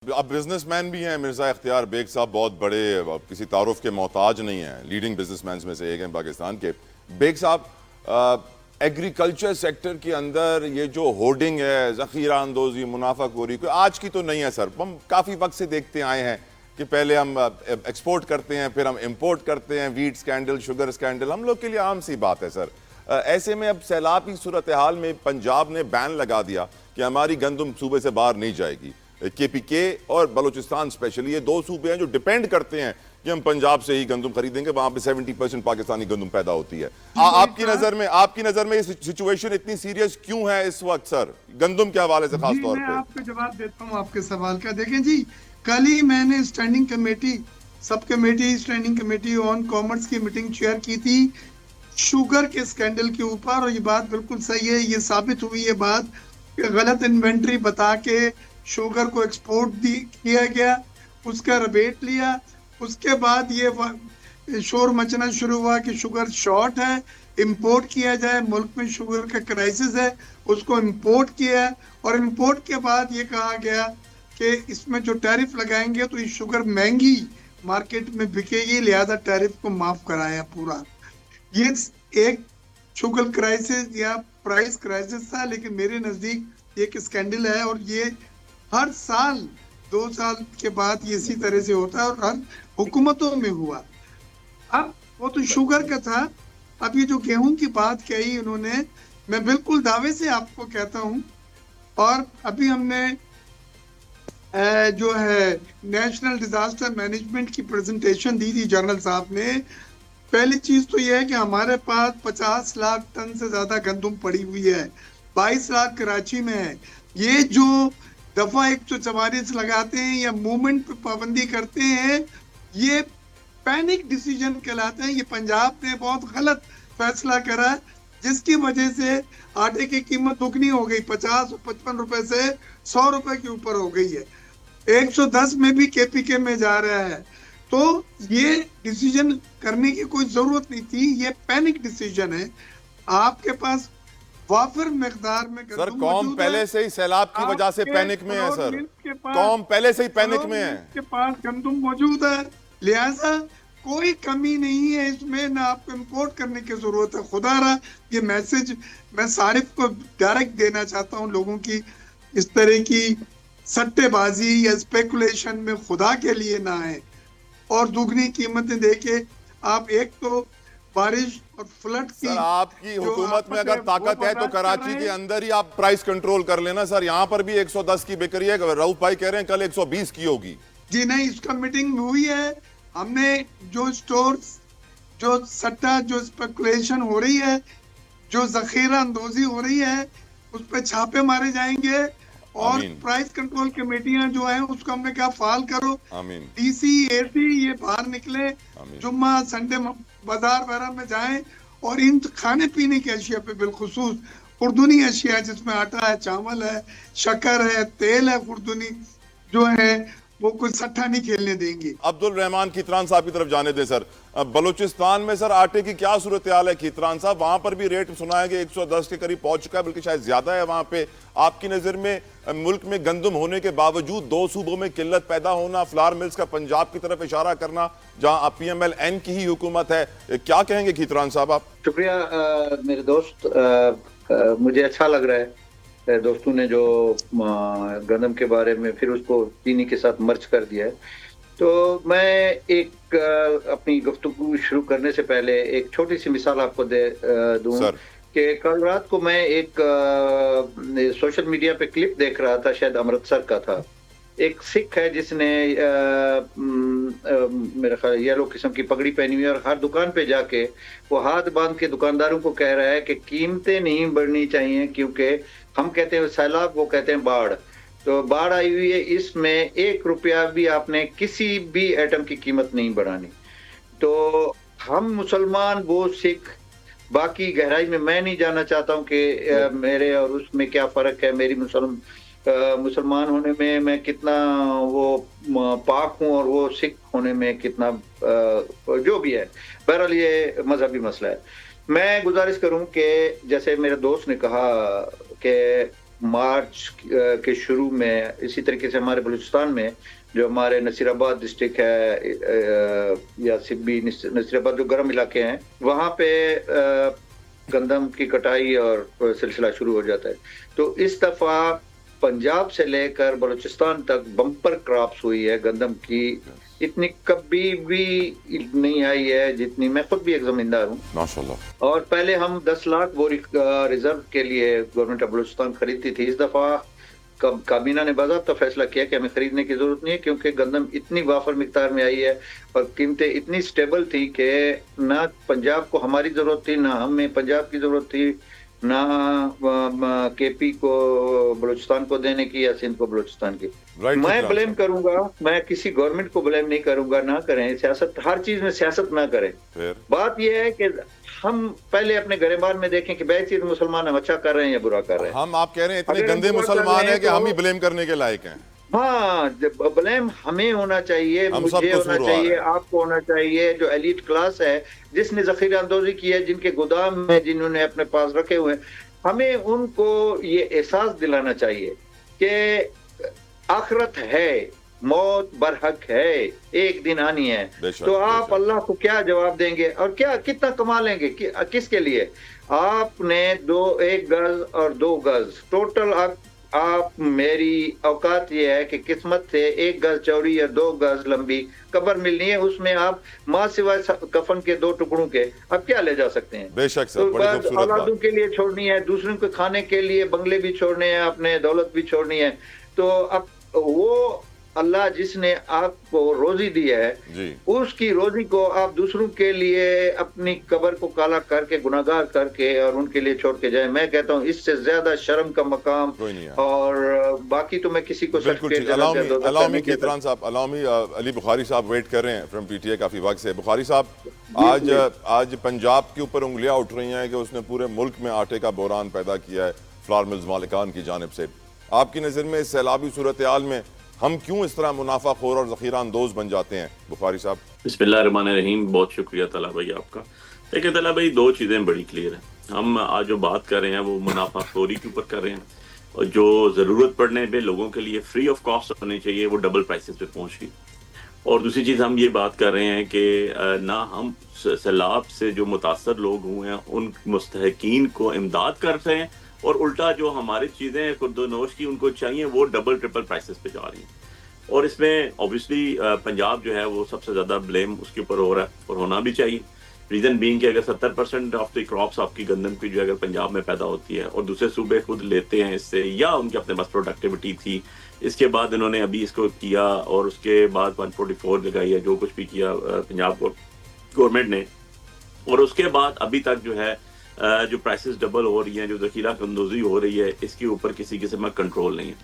اب business man بھی ہیں مرزا اختیار بیگ صاحب، بہت بڑے، کسی تعارف کے محتاج نہیں ہیں، لیڈنگ بزنس مینز میں سے ایک ہیں پاکستان کے۔ بیگ صاحب، ایگریکلچر سیکٹر کے اندر یہ جو ہورڈنگ ہے، ذخیرہ اندوزی، منافع خوری، کوئی آج کی تو نہیں ہے سر، ہم کافی وقت سے دیکھتے آئے ہیں کہ پہلے ہم ایکسپورٹ کرتے ہیں، پھر ہم امپورٹ کرتے ہیں، ویٹ سکینڈل، شوگر سکینڈل، ہم لوگ کے لیے عام سی بات ہے سر۔ ایسے میں اب سیلابی صورتحال میں پنجاب نے بین لگا دیا کہ ہماری گندم صوبے سے باہر نہیں جائے گی۔ کے پی کے اور بلوچستان اسپیشلی، یہ دو صوبے ہیں جو ڈیپینڈ کرتے ہیں کہ ہم پنجاب سے ہی گندم خریدیں گے، وہاں پہ 70% پاکستانی گندم پیدا ہوتی ہے۔ آپ کی نظر میں یہ سچویشن اتنی سیریس کیوں ہے اس وقت سر، گندم کے حوالے سے خاص طور میں پہ؟ آپ کو جواب دیتا ہوں آپ کے سوال کا۔ دیکھیں جی، کل ہی میں نے standing committee, sub committee standing committee on commerce کی میٹنگ چیئر کی تھی شوگر کے اسکینڈل کے اوپر، اور یہ بات بالکل صحیح ہے، یہ ثابت ہوئی یہ بات کہ غلط انوینٹری بتا کے شوگر کو ایکسپورٹ کیا گیا، اس کا ریبیٹ لیا، اس کے بعد یہ شور مچنا شروع ہوا کہ شوگر شارٹ ہے، امپورٹ کیا جائے، ملک میں شوگر کا کرائسس ہے، اس کو امپورٹ کیا، اور امپورٹ کے بعد یہ کہا گیا کہ اس میں جو ٹیرف لگائیں گے تو یہ شوگر مہنگی مارکیٹ میں بکے گی، لہذا ٹیرف کو معاف کرایا پورا۔ یہ ایک شوگر کرائسس یا پرائس کرائسس تھا، لیکن میرے نزدیک ایک اسکینڈل ہے، اور یہ ہر سال 2 سال کے بعد یہ اسی طرح سے ہوتا ہے، اور ہر حکومتوں میں ہوا۔ اب وہ تو شوگر کا تھا، اب یہ جو گیہوں کی بات کہی انہوں نے، میں بالکل دعوے سے آپ کو کہتا ہوں، اور ابھی ہم نے جو ہے نیشنل ڈیزاسٹر مینجمنٹ کی پریزنٹیشن دی تھی جنرل صاحب نے۔ پہلی چیز تو یہ ہے کہ ہمارے پاس 50 لاکھ ٹن سے زیادہ گندم پڑی ہوئی ہے، 22 لاکھ کراچی میں ہے۔ یہ جو دفعہ 144 لگاتے ہیں یا موومنٹ پہ پابندی کرتے ہیں، یہ پینک ڈیسیجن کہلاتے ہیں۔ یہ پنجاب نے بہت غلط فیصلہ کرا، جس کی وجہ سے آٹے کی قیمت دگنی ہو گئی، 50 اور 55 روپے سے 100 روپے کے اوپر ہو گئی ہے، 110 میں بھی کے پی کے میں جا رہا ہے۔ تو یہ ڈیسیجن کرنے کی کوئی ضرورت نہیں تھی، یہ پینک ڈیسیجن ہے۔ آپ کے پاس وافر مقدار میں سر گندم قوم موجود ہے، پہلے سے ہی سیلاب کی وجہ سے پینک میں ہے سر، قوم پہلے سے ہی پینک میں ہے۔ کے پاس گندم موجود ہے، لہذا کوئی کمی نہیں ہے اس میں، نہ آپ کو امپورٹ کرنے کی ضرورت ہے۔ خدا رہا یہ میسج میں صارف کو ڈائریکٹ دینا چاہتا ہوں، لوگوں کی اس طرح کی سٹے بازی یا اسپیکولیشن میں خدا کے لیے نہ آئے، اور دگنی قیمتیں دے کے آپ ایک تو بارش اور فلڈ کی سر آپ کی جو حکومت میں آفت اگر وہ طاقت ہے تو برداشت کر کراچی رہے کے ہیں۔ اندر ہی آپ پرائس کنٹرول کر لینا سر، یہاں پر بھی 110 کی بک رہی ہے، رؤف بھائی کہہ رہے ہیں کل 120 کی ہوگی۔ جی نہیں، اس کا میٹنگ ہوئی ہے، ہم نے جو سٹورز، جو سٹا، جو اسپیکولیشن ہو رہی ہے، جو ذخیرہ اندوزی ہو رہی ہے، اس پہ چھاپے مارے جائیں گے، اور آمین پرائس کنٹرول کمیٹیاں جو ہیں اس کو ہم نے کہا فعال کرو، آمین ڈی سی اے سی یہ باہر نکلے، آمین۔ جمعہ سنڈے بازار وغیرہ میں جائیں، اور ان کھانے پینے کی اشیاء پہ بالخصوص خوردنی اشیاء جس میں آٹا ہے، چاول ہے، شکر ہے، تیل ہے، خوردنی جو ہے وہ کوئی سٹھا نہیں کھیلنے دیں گے۔ عبد الرحمان کھیتران صاحب کی طرف جانے دیں سر۔ بلوچستان میں سر آٹے کی کیا صورتحال ہے کھیتران صاحب؟ وہاں پر بھی ریٹ سنا ہے کہ 110 کے قریب پہنچ چکا ہے، بلکہ شاید زیادہ ہے وہاں پہ۔ آپ کی نظر میں ملک میں گندم ہونے کے باوجود دو صوبوں میں قلت پیدا ہونا، فلار ملز کا پنجاب کی طرف اشارہ کرنا جہاں پی ایم ایل این کی ہی حکومت ہے، کیا کہیں گے کھیتران صاحب آپ؟ شکریہ میرے دوست، مجھے اچھا لگ رہا ہے دوستوں نے جو گندم کے بارے میں پھر اس کو چینی کے ساتھ مرچ کر دیا ہے۔ تو میں ایک اپنی گفتگو شروع کرنے سے پہلے ایک چھوٹی سی مثال آپ کو دوں سر کہ کل رات کو میں ایک سوشل میڈیا پہ کلپ دیکھ رہا تھا، شاید امرتسر کا تھا۔ ایک سکھ ہے جس نے میرا خیال یلو قسم کی پگڑی پہنی ہوئی ہے، اور ہر دکان پہ جا کے وہ ہاتھ باندھ کے دکانداروں کو کہہ رہا ہے کہ قیمتیں نہیں بڑھنی چاہیے، کیونکہ ہم کہتے ہیں سیلاب، وہ کہتے ہیں باڑھ۔ تو باڑھ آئی ہوئی ہے، اس میں 1 روپیہ بھی آپ نے کسی بھی ایٹم کی قیمت نہیں بڑھانی۔ تو ہم مسلمان، وہ سکھ، باقی گہرائی میں میں نہیں جانا چاہتا ہوں کہ میرے اور اس میں کیا فرق ہے، میری مسلمان ہونے میں کتنا وہ پاک ہوں، اور وہ سکھ ہونے میں کتنا جو بھی ہے، بہرحال یہ مذہبی مسئلہ ہے۔ میں گزارش کروں کہ جیسے میرے دوست نے کہا کہ مارچ کے شروع میں اسی طریقے سے ہمارے بلوچستان میں جو ہمارے نصیر آباد ڈسٹرکٹ ہے یا سبی نصیر آباد جو گرم علاقے ہیں وہاں پہ گندم کی کٹائی اور سلسلہ شروع ہو جاتا ہے. تو اس دفعہ پنجاب سے لے کر بلوچستان تک بمپر کراپس ہوئی ہے گندم کی, اتنی کبھی بھی نہیں آئی ہے جتنی. میں خود بھی ایک زمیندار ہوں ماشاءاللہ, اور پہلے ہم 10 لاکھ بوری ریزرو کے لیے گورنمنٹ آف بلوچستان خریدتی تھی. اس دفعہ کابینہ نے باضابطہ فیصلہ کیا کہ ہمیں خریدنے کی ضرورت نہیں ہے کیونکہ گندم اتنی وافر مقدار میں آئی ہے اور قیمتیں اتنی سٹیبل تھی کہ نہ پنجاب کو ہماری ضرورت تھی, نہ ہمیں پنجاب کی ضرورت تھی, نہ کے پی کو بلوچستان کو دینے کی یا سندھ کو بلوچستان کی. میں بلیم کروں گا, میں کسی گورنمنٹ کو بلیم نہیں کروں گا. نہ کریں سیاست, ہر چیز میں سیاست نہ کریں. بات یہ ہے کہ ہم پہلے اپنے گریبان میں دیکھیں کہ بیچ چیز مسلمان ہم اچھا کر رہے ہیں یا برا کر رہے ہیں. ہم آپ کہہ رہے ہیں اتنے گندے مسلمان ہیں کہ ہم ہی بلیم کرنے کے لائق ہیں. ہاں, بلیم ہمیں ہونا چاہیے, مجھے ہونا چاہیے, آپ کو ہونا چاہیے. جو ایلیٹ کلاس ہے جس نے ذخیرہ اندوزی کی ہے, جن کے گودام میں جنہوں نے اپنے پاس رکھے ہوئے ہیں, ہمیں ان کو یہ احساس دلانا چاہیے کہ آخرت ہے, موت برحق ہے, ایک دن آنی ہے. تو آپ اللہ کو کیا جواب دیں گے اور کیا کتنا کما لیں گے, کس کے لیے؟ آپ نے 1 گز اور 2 گز ٹوٹل, آپ میری اوقات یہ ہے کہ قسمت سے 1 گز چوڑی یا 2 گز لمبی قبر ملنی ہے, اس میں آپ ماں سوائے کفن کے 2 ٹکڑوں کے اب کیا لے جا سکتے ہیں؟ بے شک سر, بڑی خوبصورت بات. اولادوں کے لیے چھوڑنی ہے, دوسروں کے کھانے کے لیے بنگلے بھی چھوڑنے ہیں, اپنے دولت بھی چھوڑنی ہے. تو اب وہ اللہ جس نے آپ کو روزی دی ہے جی, اس کی روزی کو آپ دوسروں کے لیے اپنی قبر کو کالا کر کے, گناہگار کر کے اور ان کے لیے چھوڑ کے جائیں. میں کہتا ہوں اس سے زیادہ شرم کا مقام کوئی نہیں ہے. اور باقی تو میں کسی کو علامی کیتران صاحب, علامی علی بخاری صاحب ویٹ کر رہے ہیں فرام پی ٹی آئی کافی وقت سے. بخاری صاحب, آج پنجاب کے اوپر انگلیاں اٹھ رہی ہیں کہ اس نے پورے ملک میں آٹے کا بحران پیدا کیا ہے فلار ملز مالکان کی جانب سے. آپ کی نظر میں سیلابی صورتحال میں ہم کیوں اس طرح منافع خور اور ذخیرہ اندوز بن جاتے ہیں بخاری صاحب؟ بسم اللہ الرحمن الرحیم. بہت شکریہ طلحہ بھائی آپ کا. دیکھیں طلحہ بھائی, 2 چیزیں بڑی کلیئر ہیں. ہم آج جو بات کر رہے ہیں وہ منافع خوری کے اوپر کر رہے ہیں, اور جو ضرورت پڑنے پہ لوگوں کے لیے فری آف کاسٹ ہونے چاہیے وہ ڈبل پرائسز پہ پہنچ گئی. اور دوسری چیز ہم یہ بات کر رہے ہیں کہ نہ ہم سیلاب سے جو متاثر لوگ ہوئے ہیں ان مستحقین کو امداد کر رہے ہیں, اور الٹا جو ہماری چیزیں خرد و نوش کی ان کو چاہیے وہ ڈبل ٹرپل پرائسز پہ جا رہی ہیں. اور اس میں اوبیسلی پنجاب جو ہے وہ سب سے زیادہ بلیم اس کے اوپر ہو رہا ہے, اور ہونا بھی چاہیے. ریزن بینگ کہ اگر 70% آف دی کراپس آپ کی گندم کی جو اگر پنجاب میں پیدا ہوتی ہے اور دوسرے صوبے خود لیتے ہیں اس سے, یا ان کے اپنے پاس پروڈکٹیوٹی تھی, اس کے بعد انہوں نے ابھی اس کو کیا اور اس کے بعد 144 لگائی ہے, جو کچھ بھی کیا پنجاب کو گورنمنٹ نے, اور اس کے بعد ابھی تک جو ہے جو پرائسز ڈبل ہو رہی ہیں, جو ذخیرہ اندوزی ہو رہی ہے, اس کے اوپر کسی قسم کا کنٹرول نہیں ہے.